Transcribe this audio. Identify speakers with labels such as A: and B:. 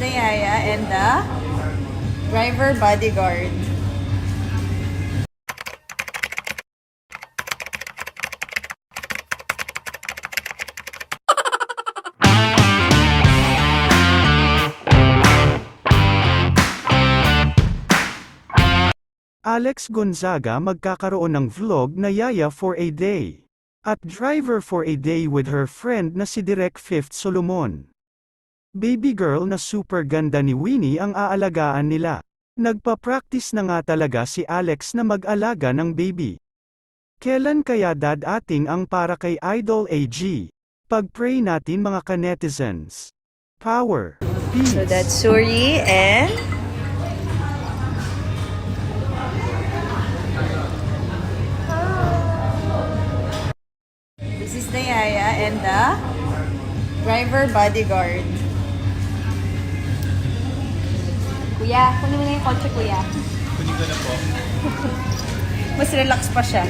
A: the Yaya and the driver bodyguard.
B: Alex Gonzaga magkakaroon ng vlog na Yaya for a Day. At driver for a day with her friend na si Direk Fifth Solomon. Baby girl na super ganda ni Winnie ang aalagaan nila. Nagpa-practice na nga talaga si Alex na mag-alaga ng baby. Kailan kaya dadating ang para kay Idol AG? Pag-pray natin mga ka-netizens. Power, peace.
A: So that's Suri and this is the Yaya and the driver bodyguard.
C: Kuya, kunin mo na yung kotse, kuya.
D: Kunin ko na po.
A: Mas relax pa siya.